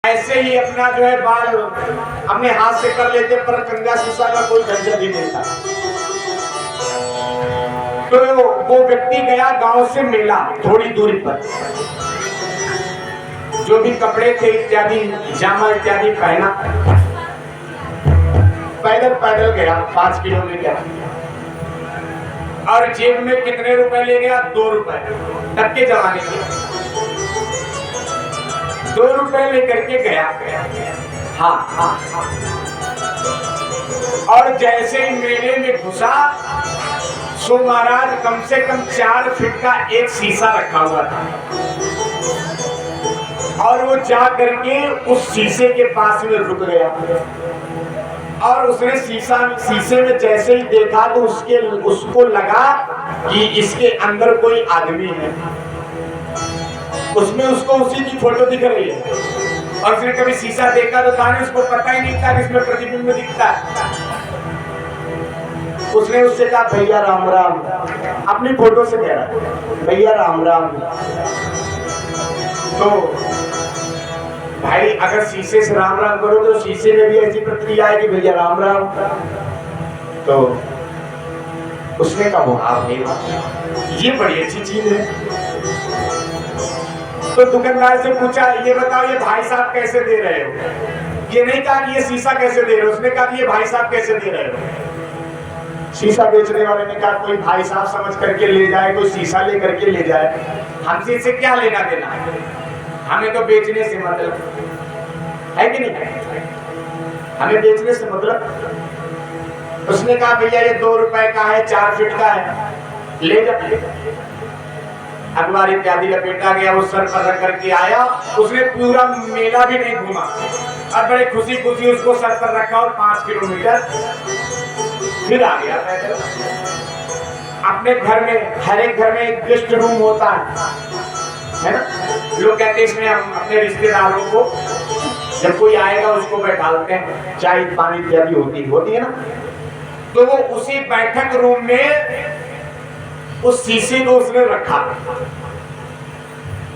ऐसे ही अपना जो है बाल अपने हाथ से कर लेते, पर कंघा शीशा का कोई झंझट ही नहीं था। तो वो व्यक्ति गया गांव से मेला थोड़ी दूरी पर, जो भी कपड़े थे इत्यादि जामा इत्यादि पहना, पैदल पैदल गया 5 किलोमीटर, और जेब में कितने रुपए ले गया? 2 रुपए, तब के जमाने के 2 रुपए लेकर के गया। हाँ, और जैसे ही मेले में घुसा, सो महाराज कम से कम 4 फीट का एक शीशा रखा हुआ था, और वो जा करके उस शीशे के पास में रुक गया, और उसने शीशे में जैसे ही देखा तो उसको लगा कि इसके अंदर कोई आदमी है। उसमें उसको उसी की फोटो दिख रही है, और उसने कभी शीशा देखा तो था नहीं, उसको पता ही नहीं था इसमें प्रतिबिंब दिखता है। उसने उससे कहा भैया राम राम, अपनी फोटो से कह रहा है भैया राम राम। तो भाई अगर शीशे से राम राम करो तो शीशे में भी ऐसी प्रतिक्रिया आएगी भैया राम राम। तो उसने कहा हाँ भाई ये बड़ी अच्छी चीज है। तो दुकानदार से पूछा ये बताओ ये भाई साहब कैसे दे रहे हो? ये नहीं कहा कि ये शीशा कैसे दे रहे हो, उसने कहा कि ये भाई साहब कैसे दे रहे हो। शीशा बेचने वाले ने कहा कोई भाई साहब समझ करके ले जाए, कोई शीशा ले करके ले जाए, हमसे इससे क्या लेना देना, हमें तो बेचने से मतलब है कि नहीं, हमें बेचने से मतलब। उसने कहा भैया ये 2 रुपए का है, 4 फीट का है, ले जा। अखबार इत्यादि लपेटा गया, वो सर पर रख करके आया। उसने पूरा मेला भी नहीं घूमा, और बड़े खुशी खुशी उसको सर पर रखा और 5 किलोमीटर फिर आ गया पैदल। अपने घर में, हर एक घर में एक गेस्ट रूम होता है ना। लोग कहते हैं इसमें हम अपने रिश्तेदारों को जब कोई आएगा उसको बैठाते हैं, चाय पानी इत्यादि होती है ना। तो वो उसी बैठक रूम में उस शीशे को उसने रखा,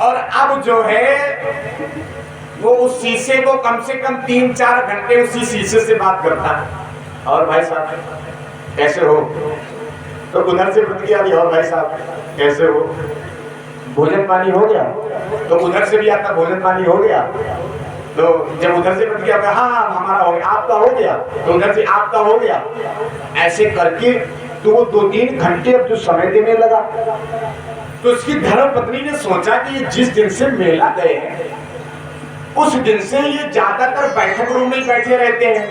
और अब जो है वो उस शीशे को कम से कम 3-4 घंटे उसी शीशे से बात करता है। और भाई साहब कैसे हो? तो उधर से प्रतिक्रिया दी, और भाई साहब कैसे हो? भोजन पानी हो गया? तो उधर से भी आता भोजन पानी हो गया। तो जब उधर से प्रतिक्रिया हाँ हमारा हो गया, आपका हो गया, तो उधर से आपका हो गया, ऐसे करके तो वो 2-3 घंटे अब जो समय देने लगा। तो उसकी धर्मपत्नी ने सोचा कि ये जिस दिन से मेला गए हैं उस दिन से ये ज्यादातर बैठक रूम में बैठे रहते हैं,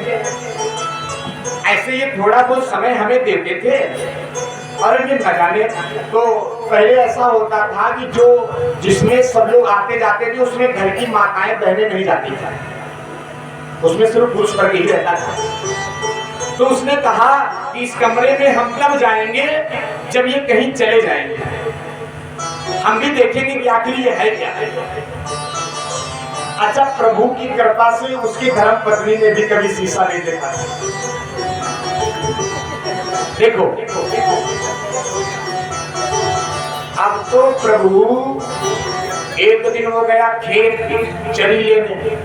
ऐसे ये थोड़ा बहुत समय हमें देते थे, और ये न जाने। तो पहले ऐसा होता था कि जो जिसमें सब लोग आते जाते थे उसमें घर की माताएं बहनें नहीं जाती थी, उसमें सिर्फ पुरुष वर्ग ही रहता था। तो उसने कहा कि इस कमरे में हम कब जाएंगे? जब ये कहीं चले जाएंगे, हम भी देखेंगे कि आखिर ये है क्या। अच्छा, प्रभु की कृपा से उसकी धर्मपत्नी ने भी कभी शीशा नहीं देखा। देखो अब तो प्रभु एक दिन हो गया खेत की चरी लेने,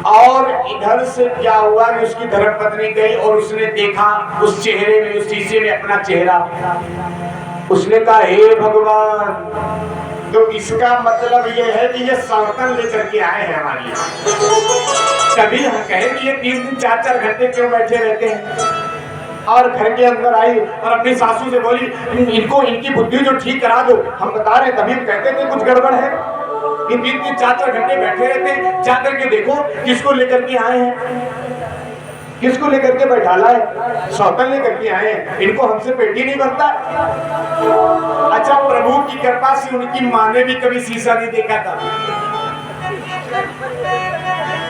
और इधर से क्या हुआ कि उसकी धर्मपत्नी गई और उसने देखा उस चेहरे में, उस शीशे में अपना चेहरा। उसने कहा हे भगवान, तो इसका मतलब ये है कि ये सौतन लेकर के आए हैं हमारे लिए। तभी हम कहें कि ये 3 4 घंटे क्यों बैठे रहते हैं। और घर के अंदर आई और अपनी सासू से बोली इनको इनकी बुद्धि जो ठीक करा दो। हम बता रहे तभी हम कहते थे कुछ गड़बड़ है। ये 3-3 4-4 घंटे बैठे रहते, जाकर के देखो किसको लेकर के आए हैं, किसको लेकर के बैठाला है, सौतन लेकर के आए हैं, इनको हमसे पेट ही नहीं भरता। अच्छा, प्रभु की कृपा से उनकी माँ ने भी कभी शीशा नहीं देखा था।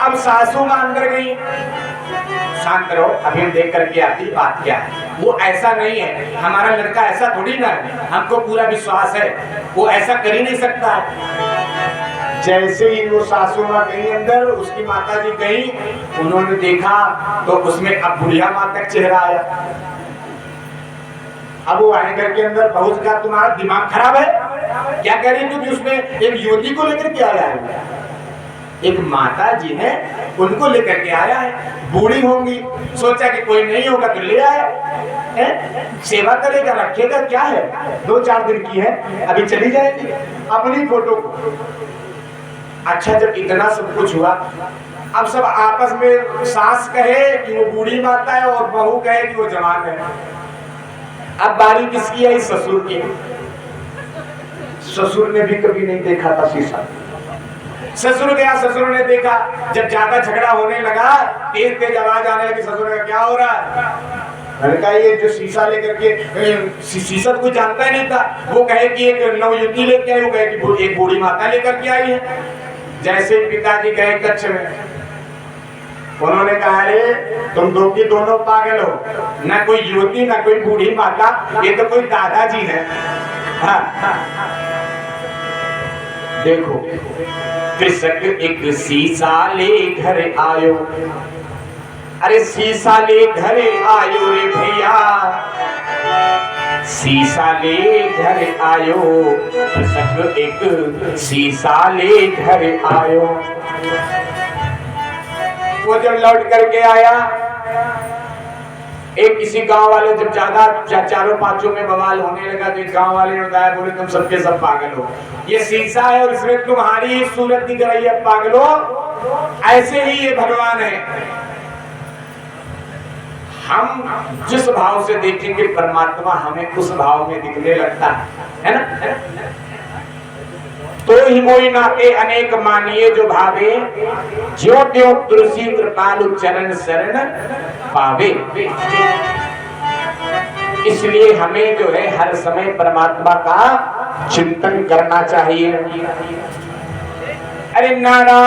अब सासू माँ अंदर गई, शांत रहो अभी हम देख करके आती बात क्या है। वो ऐसा नहीं है, हमारा लड़का ऐसा थोड़ी ना है, हमको पूरा विश्वास है वो ऐसा कर ही नहीं सकता है। जैसे ही वो सासू माँ गई अंदर, उसकी माता जी गई, उन्होंने देखा तो उसमें अब बुढ़िया माँ का चेहरा आया। अब वो आए घर के अंदर पहुंच गया, तुम्हारा दिमाग खराब है, क्या कह रही थी कि उसमें एक युवती को लेकर के आया है, एक माता जी है उनको लेकर के आया है, बूढ़ी होंगी, सोचा कि कोई नहीं होगा तो ले आया है? सेवा करेगा, रखेगा, क्या है, 2-4 दिन की है, अभी चली जाएगी अपनी फोटो को। अच्छा, जब इतना सब कुछ हुआ, अब सब आपस में सास कहे कि वो बूढ़ी माता है और बहू कहे कि वो जवान है। अब बारी किसकी आई? ससुर की। ससुर ने भी कभी नहीं देखा था शीशा। ससुर गया, ससुर ने देखा, जब ज्यादा झगड़ा होने लगा, तेज तेज आवाज आने लगी, ससुर ने कहा क्या हो रहा है? मैंने कहा ये जो शीशा लेकर के, शीशा कोई जानता ही नहीं था, वो कहे कि एक नवयुवती लेके आई, वो कहे कि एक बूढ़ी माता लेकर के आई है। जैसे पिताजी गए कक्ष में, उन्होंने कहा अरे तुम दो की दोनों पागल हो, ना कोई युवती ना कोई बूढ़ी माता, ये तो कोई दादाजी है। देखो, कृषक एक शीशा ले घर आयो, अरे शीशा ले घर आयो रे भैया, शीशा ले घर आयो, कृषक एक शीशा ले घर आयो। वो जब लौट करके आया, एक किसी गांव वाले, जब ज्यादा चारों पांचों में बवाल होने लगा तो एक गांव वाले ने बताया, बोले तुम सबके सब पागल हो, ये शीशा है और इसमें तुम्हारी सूरत दिख रही है, पागलो, ऐसे ही ये भगवान है। हम जिस भाव से देखेंगे परमात्मा हमें उस भाव में दिखने लगता है ना? तो ही मोई नाते अनेक मानिए जो भावे, ज्यों त्यों तुलसी कृपालु चरण शरण पावे। इसलिए हमें जो है हर समय परमात्मा का चिंतन करना चाहिए। अरे नारायण